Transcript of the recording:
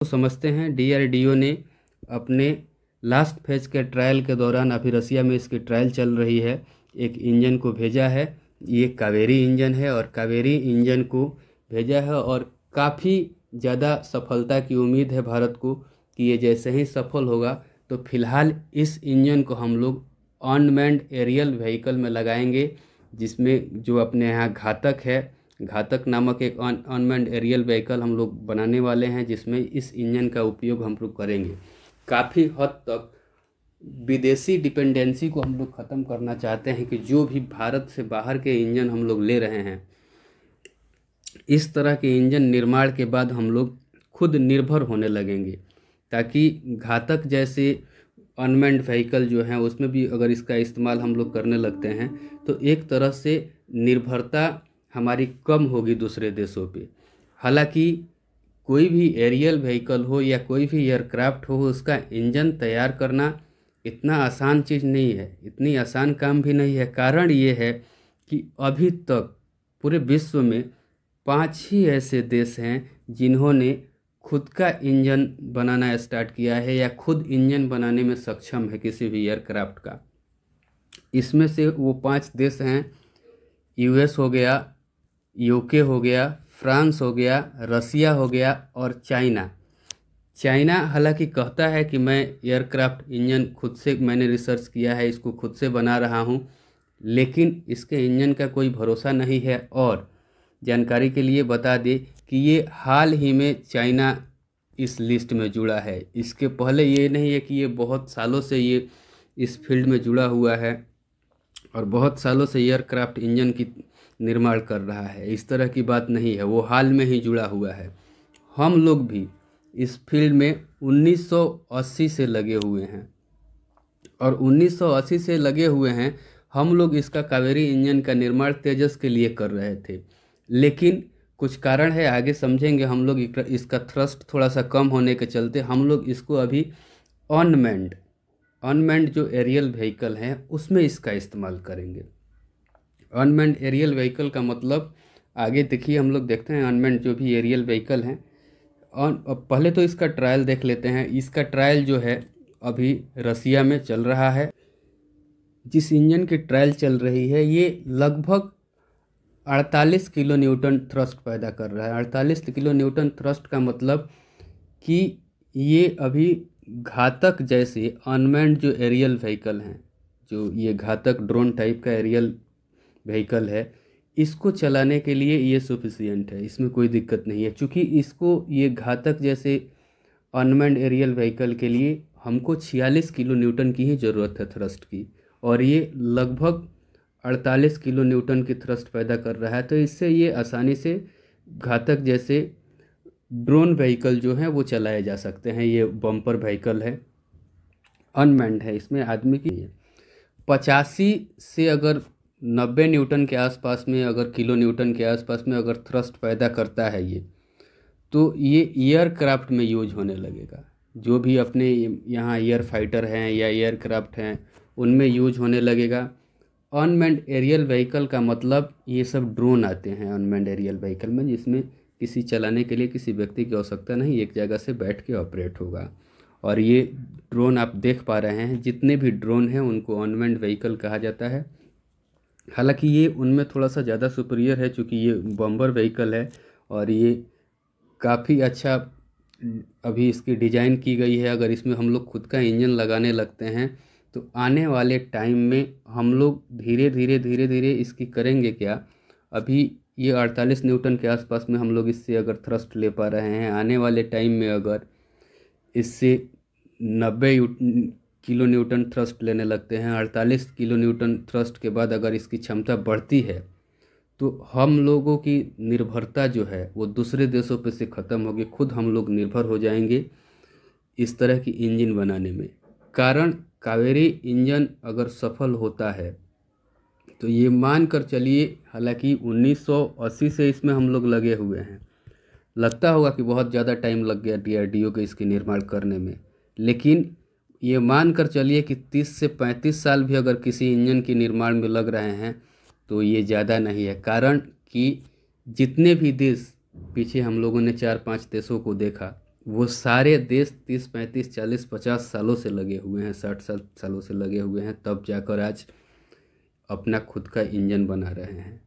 तो समझते हैं डीआरडीओ ने अपने लास्ट फेज के ट्रायल के दौरान, अभी रसिया में इसकी ट्रायल चल रही है, एक इंजन को भेजा है। ये कावेरी इंजन है और कावेरी इंजन को भेजा है और काफ़ी ज़्यादा सफलता की उम्मीद है भारत को कि ये जैसे ही सफल होगा तो फिलहाल इस इंजन को हम लोग अनमैन्ड एरियल व्हीकल में लगाएंगे, जिसमें जो अपने यहाँ घातक है, घातक नामक एक अनमैन्ड एरियल व्हीकल हम लोग बनाने वाले हैं, जिसमें इस इंजन का उपयोग हम लोग करेंगे। काफ़ी हद तक विदेशी डिपेंडेंसी को हम लोग ख़त्म करना चाहते हैं कि जो भी भारत से बाहर के इंजन हम लोग ले रहे हैं, इस तरह के इंजन निर्माण के बाद हम लोग खुद निर्भर होने लगेंगे, ताकि घातक जैसे अनमैन्ड व्हीकल जो हैं उसमें भी अगर इसका इस्तेमाल हम लोग करने लगते हैं तो एक तरह से निर्भरता हमारी कम होगी दूसरे देशों पे। हालांकि कोई भी एरियल व्हीकल हो या कोई भी एयरक्राफ्ट हो, उसका इंजन तैयार करना इतना आसान चीज़ नहीं है, इतनी आसान काम भी नहीं है। कारण ये है कि अभी तक पूरे विश्व में 5 ही ऐसे देश हैं जिन्होंने खुद का इंजन बनाना स्टार्ट किया है या खुद इंजन बनाने में सक्षम है किसी भी एयरक्राफ्ट का। इसमें से वो 5 देश हैं, यूएस हो गया, यूके हो गया, फ्रांस हो गया, रसिया हो गया और चाइना। चाइना हालांकि कहता है कि मैं एयरक्राफ्ट इंजन खुद से, मैंने रिसर्च किया है, इसको खुद से बना रहा हूं, लेकिन इसके इंजन का कोई भरोसा नहीं है। और जानकारी के लिए बता दें कि ये हाल ही में चाइना इस लिस्ट में जुड़ा है। इसके पहले ये नहीं है कि ये बहुत सालों से ये इस फील्ड में जुड़ा हुआ है और बहुत सालों से एयरक्राफ्ट इंजन की निर्माण कर रहा है, इस तरह की बात नहीं है, वो हाल में ही जुड़ा हुआ है। हम लोग भी इस फील्ड में 1980 से लगे हुए हैं और 1980 से लगे हुए हैं हम लोग इसका कावेरी इंजन का निर्माण तेजस के लिए कर रहे थे, लेकिन कुछ कारण है, आगे समझेंगे हम लोग। इसका थ्रस्ट थोड़ा सा कम होने के चलते हम लोग इसको अभी अनमैन्ड जो एरियल व्हीकल हैं उसमें इसका इस्तेमाल करेंगे। अनमैन्ड एरियल व्हीकल का मतलब आगे देखिए, हम लोग देखते हैं अनमैन्ड जो भी एरियल व्हीकल हैं। और पहले तो इसका ट्रायल देख लेते हैं। इसका ट्रायल जो है अभी रसिया में चल रहा है। जिस इंजन की ट्रायल चल रही है ये लगभग 48 किलो न्यूटन थ्रस्ट पैदा कर रहा है। 48 किलो न्यूटन थ्रस्ट का मतलब कि ये अभी घातक जैसे अनमैन्ड जो एरियल व्हीकल हैं, जो ये घातक ड्रोन टाइप का एरियल व्हीकल है, इसको चलाने के लिए ये सफिशिएंट है, इसमें कोई दिक्कत नहीं है। चूँकि इसको ये घातक जैसे अनमैन्ड एरियल व्हीकल के लिए हमको 46 किलो न्यूटन की ही ज़रूरत है थ्रस्ट की, और ये लगभग 48 किलो न्यूटन की थ्रस्ट पैदा कर रहा है। तो इससे ये आसानी से घातक जैसे ड्रोन व्हीकल जो हैं वो चलाए जा सकते हैं। ये बम्पर व्हीकल है, अनमैन्ड है, इसमें आदमी की 85 से अगर 90 न्यूटन के आसपास में, अगर किलो न्यूटन के आसपास में अगर थ्रस्ट पैदा करता है ये, तो ये एयरक्राफ्ट में यूज होने लगेगा। जो भी अपने यहाँ एयर फाइटर हैं या एयरक्राफ्ट हैं उनमें यूज होने लगेगा। अनमैन्ड एरियल व्हीकल का मतलब ये सब ड्रोन आते हैं अनमैन्ड एरियल व्हीकल में, जिसमें किसी चलाने के लिए किसी व्यक्ति की आवश्यकता नहीं, एक जगह से बैठ के ऑपरेट होगा। और ये ड्रोन आप देख पा रहे हैं, जितने भी ड्रोन हैं उनको अनमैन्ड व्हीकल कहा जाता है। हालांकि ये उनमें थोड़ा सा ज़्यादा सुपीरियर है, चूँकि ये बम्पर व्हीकल है और ये काफ़ी अच्छा अभी इसकी डिज़ाइन की गई है। अगर इसमें हम लोग खुद का इंजन लगाने लगते हैं तो आने वाले टाइम में हम लोग धीरे धीरे इसकी करेंगे क्या। अभी ये 48 न्यूटन के आसपास में हम लोग इससे अगर थ्रस्ट ले पा रहे हैं, आने वाले टाइम में अगर इससे 90 किलो न्यूटन थ्रस्ट लेने लगते हैं, 48 किलो न्यूटन थ्रस्ट के बाद अगर इसकी क्षमता बढ़ती है तो हम लोगों की निर्भरता जो है वो दूसरे देशों पे से ख़त्म होगी, खुद हम लोग निर्भर हो जाएंगे इस तरह की इंजन बनाने में। कारण कावेरी इंजन अगर सफल होता है तो ये मान कर चलिए, हालांकि 1980 से इसमें हम लोग लगे हुए हैं, लगता होगा कि बहुत ज़्यादा टाइम लग गया डीआरडीओ के इसके निर्माण करने में, लेकिन ये मान कर चलिए कि 30 से 35 साल भी अगर किसी इंजन के निर्माण में लग रहे हैं तो ये ज़्यादा नहीं है। कारण कि जितने भी देश, पीछे हम लोगों ने 4-5 देशों को देखा वो सारे देश 30 35 40 50 सालों से लगे हुए हैं, 60 सालों से लगे हुए हैं, तब जाकर आज अपना खुद का इंजन बना रहे हैं।